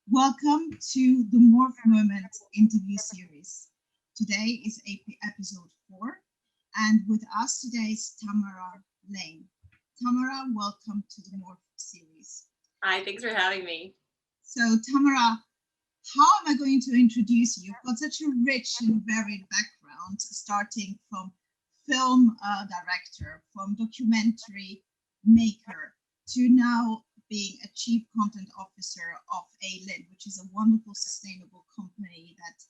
Welcome to the Morph-Moment Interview Series. Today is episode 4, and with us today is Tamara Laine. Tamara, welcome to the Morph series. Hi, thanks for having me. So, Tamara, how am I going to introduce you? You've got such a rich and varied background, starting from film director, from documentary maker, to now being a chief content officer of Lynn, which is a wonderful sustainable company that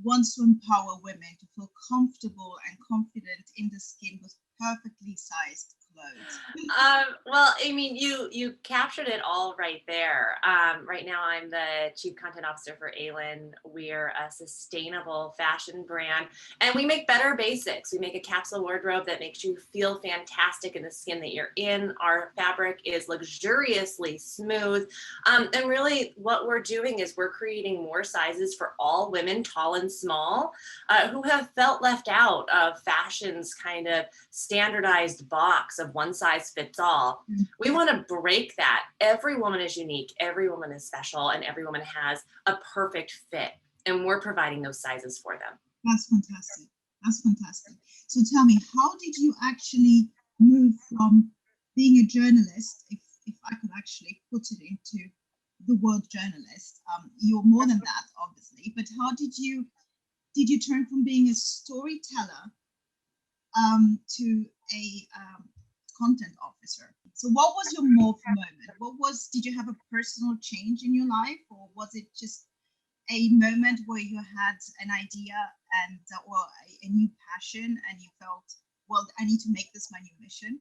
wants to empower women to feel comfortable and confident in the skin with perfectly sized clothes. Well, I mean, you captured it all right there. Right now, I'm the chief content officer for Lynn. We're a sustainable fashion brand, and we make better basics. We make a capsule wardrobe that makes you feel fantastic in the skin that you're in. Our fabric is luxuriously smooth, and really, what we're doing is we're creating more sizes for all women, tall and small, who have felt left out of fashion's kind of standardized box of one size fits all. We want to break that. Every woman is unique, every woman is special, and every woman has a perfect fit. And we're providing those sizes for them. That's fantastic. That's fantastic. So tell me, how did you actually move from being a journalist, if I could actually put it into the word journalist? You're more than that, obviously, but how did you turn from being a storyteller to a content officer? So what was your morph moment? Did you have a personal change in your life, or was it just a moment where you had an idea and or a new passion and you felt, well, I need to make this my new mission?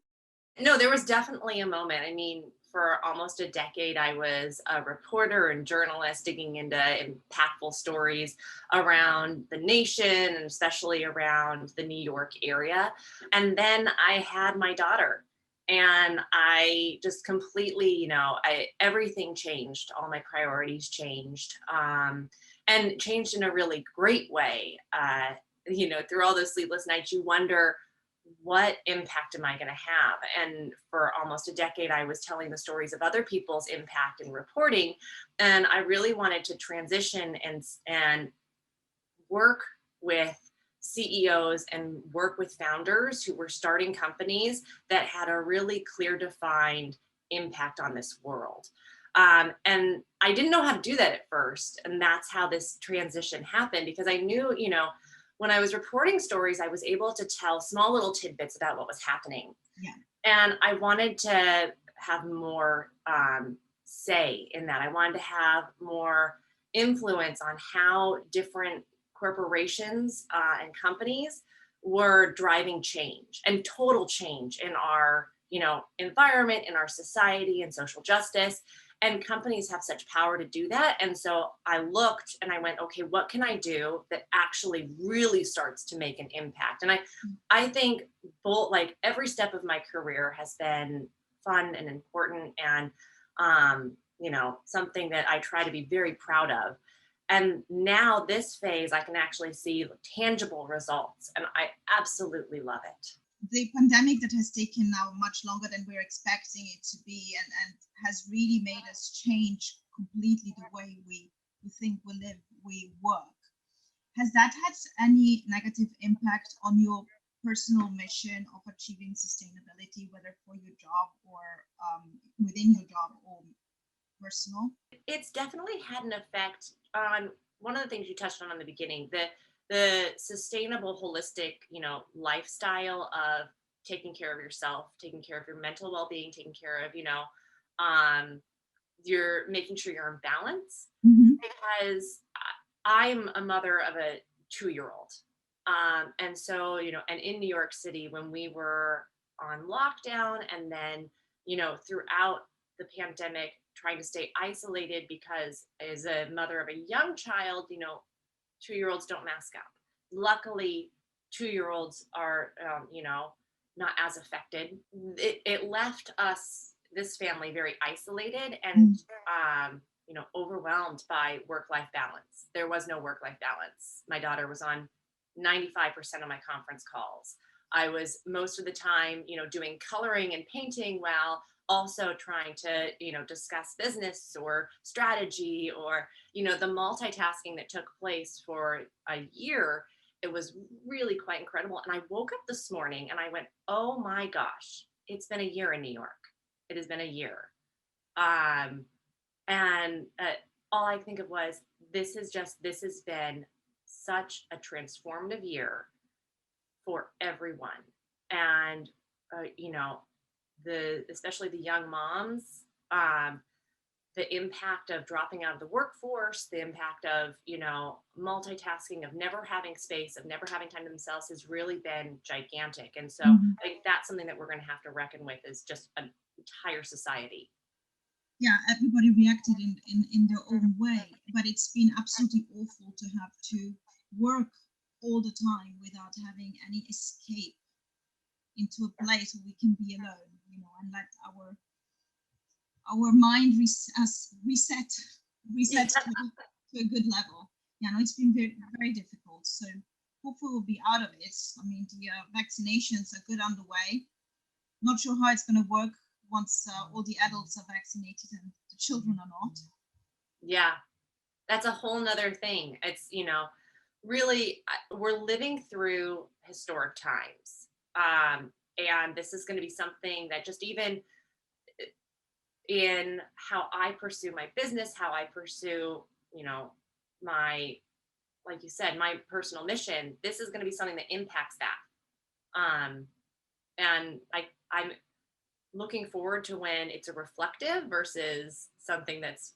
No, there was definitely a moment. I mean, for almost a decade, I was a reporter and journalist digging into impactful stories around the nation and especially around the New York area. And then I had my daughter. And I just completely, everything changed. All my priorities changed, and changed in a really great way. Through all those sleepless nights, you wonder, what impact am I going to have? And for almost a decade, I was telling the stories of other people's impact in reporting. And I really wanted to transition and work with CEOs and work with founders who were starting companies that had a really clear defined impact on this world. And I didn't know how to do that at first. And that's how this transition happened, because I knew, when I was reporting stories, I was able to tell small little tidbits about what was happening. Yeah. And I wanted to have more say in that. I wanted to have more influence on how different corporations and companies were driving change and total change in our environment, in our society, and social justice. And companies have such power to do that. And so I looked and I went, okay, what can I do that actually really starts to make an impact? And I think both, like, every step of my career has been fun and important, and something that I try to be very proud of. And now this phase, I can actually see tangible results, and I absolutely love it. The pandemic that has taken now much longer than we're expecting it to be, and has really made us change completely the way we think, we live, we work. Has that had any negative impact on your personal mission of achieving sustainability, whether for your job or within your job or personal? It's definitely had an effect on one of the things you touched on in the beginning, the sustainable, holistic, lifestyle of taking care of yourself, taking care of your mental well-being, taking care of, you're making sure you're in balance. Mm-hmm. Because I'm a mother of a 2-year-old. And so, and in New York City, when we were on lockdown, and then, throughout the pandemic, trying to stay isolated, because as a mother of a young child, 2-year-olds don't mask up. Luckily, 2-year-olds are, not as affected. It left us, this family, very isolated and, overwhelmed by work-life balance. There was no work-life balance. My daughter was on 95% of my conference calls. I was most of the time, doing coloring and painting while also trying to, discuss business or strategy or, the multitasking that took place for a year. It was really quite incredible. And I woke up this morning and I went, oh my gosh, it's been a year in New York. It has been a year. And all I think of was, this has been such a transformative year for everyone. And, especially the young moms, the impact of dropping out of the workforce, the impact of, multitasking, of never having space, of never having time to themselves has really been gigantic. And so Mhm. I think that's something that we're going to have to reckon with, is just an entire society. Yeah, everybody reacted in their own way, but it's been absolutely awful to have to work all the time without having any escape into a place where we can be alone, and let our mind reset Yeah. to a good level. It's been very, very difficult. So hopefully we'll be out of it. I mean, the vaccinations are good underway. Not sure how it's going to work once all the adults are vaccinated and the children are not. Yeah, that's a whole nother thing. It's, really, we're living through historic times. And this is going to be something that, just even in how I pursue my business, how I pursue, my, like you said, my personal mission, this is going to be something that impacts that. And I'm looking forward to when it's a reflective versus something that's,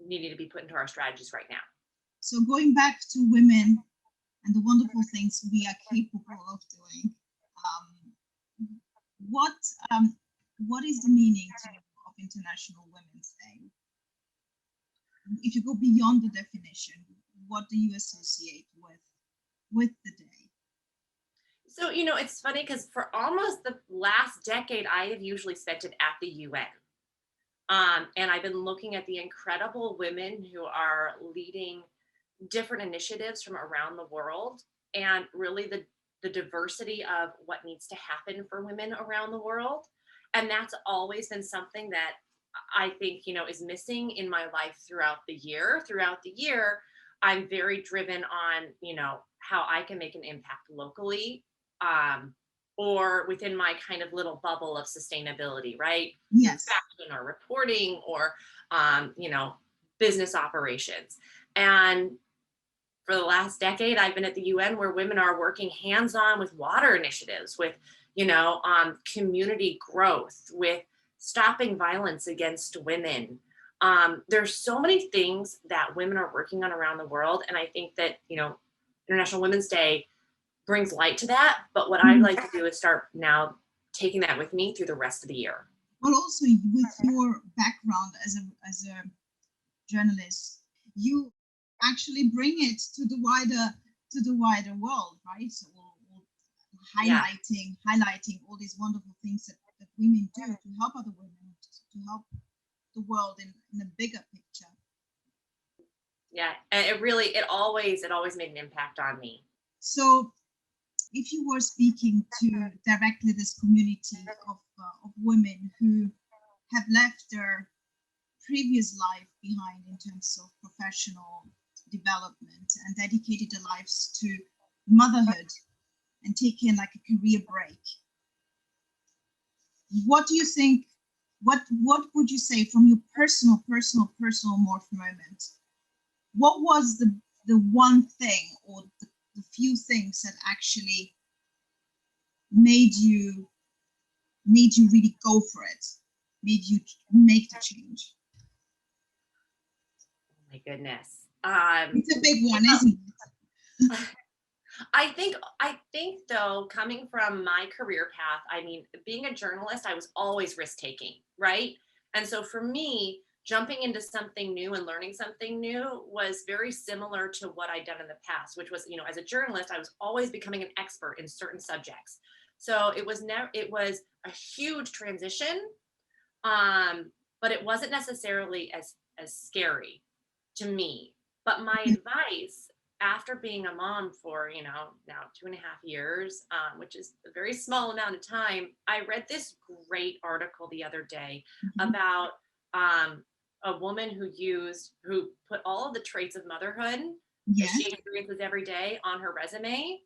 needing to be put into our strategies right now. So going back to women and the wonderful things we are capable of doing, what what is the meaning to you of International Women's Day? If you go beyond the definition, what do you associate with the day? So, it's funny because for almost the last decade, I have usually spent it at the UN. And I've been looking at the incredible women who are leading different initiatives from around the world, and really the diversity of what needs to happen for women around the world. And that's always been something that I think, is missing in my life throughout the year. Throughout the year, I'm very driven on, how I can make an impact locally, or within my kind of little bubble of sustainability, right? Through Yes. fashion or reporting or, business operations. And for the last decade, I've been at the UN, where women are working hands-on with water initiatives, with, community growth, with stopping violence against women. There's so many things that women are working on around the world. And I think that, International Women's Day brings light to that. But what I'd like to do is start now taking that with me through the rest of the year. Well, also with your background as a journalist, you actually bring it to the wider world, right? So highlighting all these wonderful things that women do to help other women, to help the world in a bigger picture. Yeah, and it always made an impact on me. So if you were speaking to directly this community of women who have left their previous life behind in terms of professional development and dedicated their lives to motherhood and taken like a career break, what do you think, what would you say from your personal morph moment? What was the one thing or the few things that actually made you really go for it, made you make the change? Oh my goodness. It's a big one, isn't it? I think though, coming from my career path, I mean, being a journalist, I was always risk taking, right? And so for me, jumping into something new and learning something new was very similar to what I'd done in the past, which was, as a journalist, I was always becoming an expert in certain subjects. So it was a huge transition, but it wasn't necessarily as scary to me. But my advice after being a mom for, now 2.5 years, which is a very small amount of time, I read this great article the other day Mhm. about a woman who put all of the traits of motherhood that Yes. she experiences every day on her resume.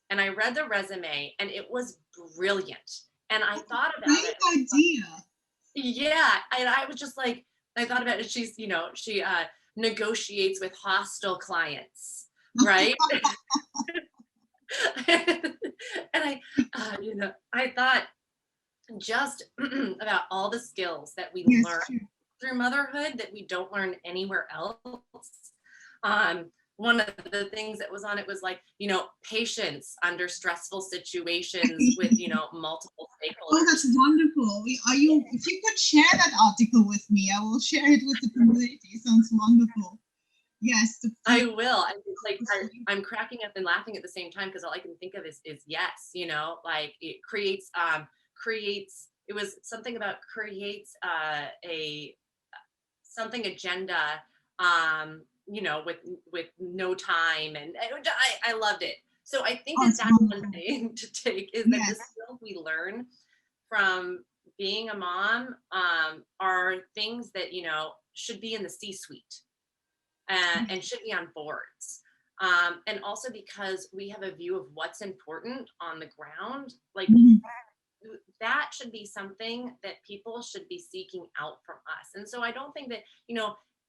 And I read the resume and it was brilliant. And I thought about Great it. idea. Yeah. And I was just like, I thought about it. She negotiates with hostile clients, right? And I thought just about all the skills that we Yes, learn true. through motherhood that we don't learn anywhere else. One of the things that was on it was like, patience under stressful situations with, multiple Oh, that's stakeholders. wonderful. Are you? If you could share that article with me, I will share it with the community. Sounds wonderful. Yes. I will. I'm cracking up and laughing at the same time because all I can think of is yes, like it creates it was something about creates a something agenda with no time, and I loved it. So I think Oh, that it's that's one wonderful. thing to take is that the Yes. skills we learn from being a mom are things that should be in the C-suite and should be on boards. And also because we have a view of what's important on the ground, like Mhm. that should be something that people should be seeking out from us. And so I don't think that,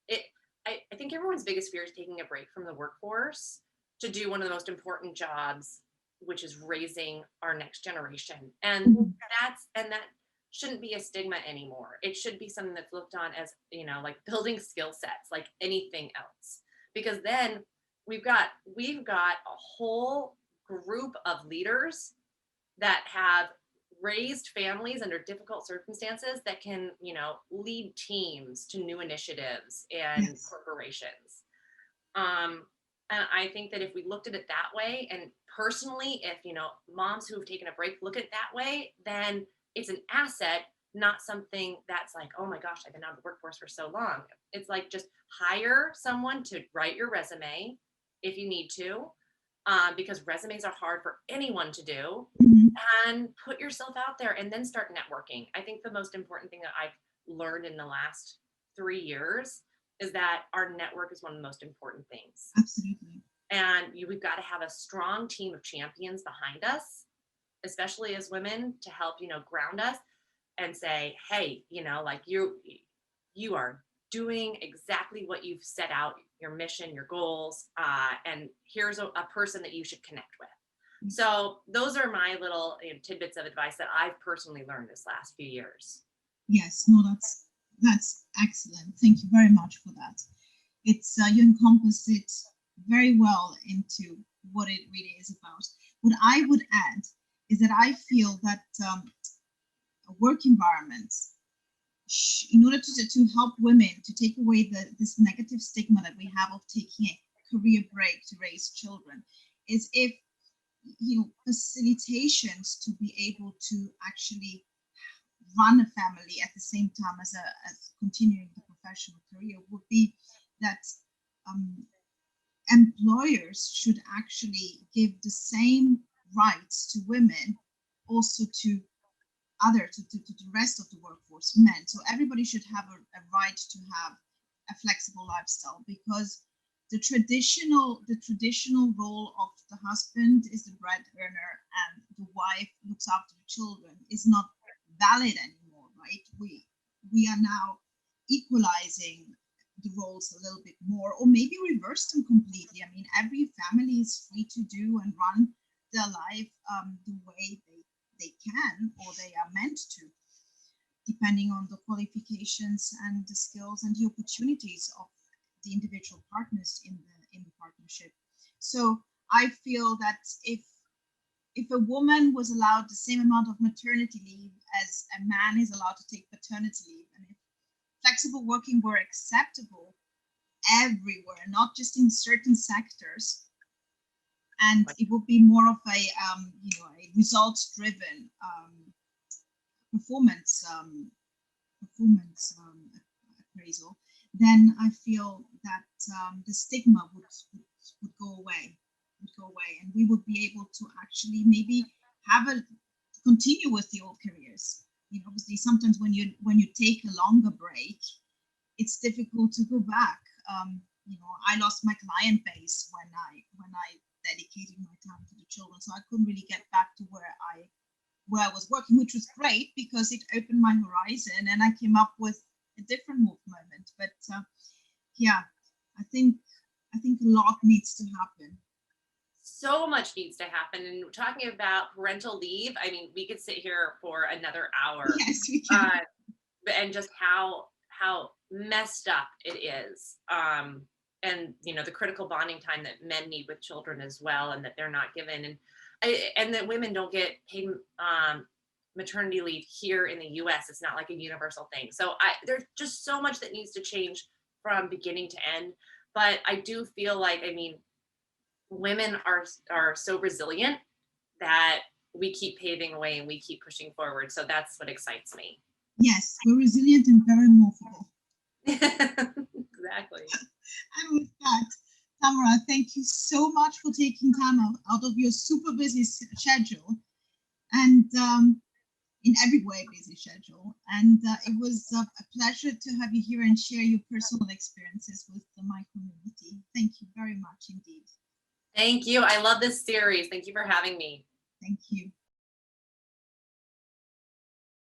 it, I think everyone's biggest fear is taking a break from the workforce to do one of the most important jobs, which is raising our next generation. And Mhm. that shouldn't be a stigma anymore. It should be something that's looked on as, like building skill sets, like anything else. Because then we've got a whole group of leaders that have raised families under difficult circumstances that can, lead teams to new initiatives and Yes. corporations. Um, and I think that if we looked at it that way, and personally, if, moms who have taken a break look at it that way, then it's an asset, not something that's like, oh my gosh, I've been out of the workforce for so long. It's like just hire someone to write your resume if you need to, because resumes are hard for anyone to do, Mhm. and put yourself out there and then start networking. I think the most important thing that I've learned in the last 3 years is that our network is one of the most important things. Absolutely. And we've got to have a strong team of champions behind us, especially as women, to help, ground us and say, hey, like you are doing exactly what you've set out, your mission, your goals, and here's a person that you should connect with. So those are my little tidbits of advice that I've personally learned this last few years. Yes. No, that's excellent. Thank you very much for that. It's you encompassed it very well into what it really is about. What I would add is that I feel that work environments, in order to help women to take away this negative stigma that we have of taking a career break to raise children, is if facilitations to be able to actually run a family at the same time as continuing the professional career would be that um, employers should actually give the same rights to women also to to the rest of the workforce, men. So everybody should have a right to have a flexible lifestyle, because the traditional role of the husband is the bread earner and the wife looks after the children is not valid anymore, right? We are now equalizing the roles a little bit more, or maybe reverse them completely. I mean, every family is free to do and run their life the way they can or they are meant to, depending on the qualifications and the skills and the opportunities of the individual partners in the partnership. So I feel that if a woman was allowed the same amount of maternity leave as a man is allowed to take paternity leave, and if flexible working were acceptable everywhere, not just in certain sectors, and it would be more of a results driven performance performance appraisal, then I feel that the stigma would would go away, and we would be able to actually maybe continue with the old careers. Obviously, sometimes when you take a longer break, it's difficult to go back. I lost my client base when I dedicated my time to the children, so I couldn't really get back to where I was working, which was great because it opened my horizon and I came up with a different moment. But yeah, I think a lot needs to happen. So much needs to happen. And talking about parental leave, I mean, we could sit here for another hour. Yes, we can. And just how messed up it is. And the critical bonding time that men need with children as well, and that they're not given, and that women don't get paid maternity leave here in the US. It's not like a universal thing. So there's just so much that needs to change from beginning to end. But I do feel like, I mean, women are so resilient that we keep paving away and we keep pushing forward. So that's what excites me. Yes, we're resilient and very morphable. Exactly. And with that, Tamara, thank you so much for taking time out of your super busy schedule, and in every way busy schedule. And it was a pleasure to have you here and share your personal experiences with my community. Thank you very much indeed. Thank you. I love this series. Thank you for having me. Thank you.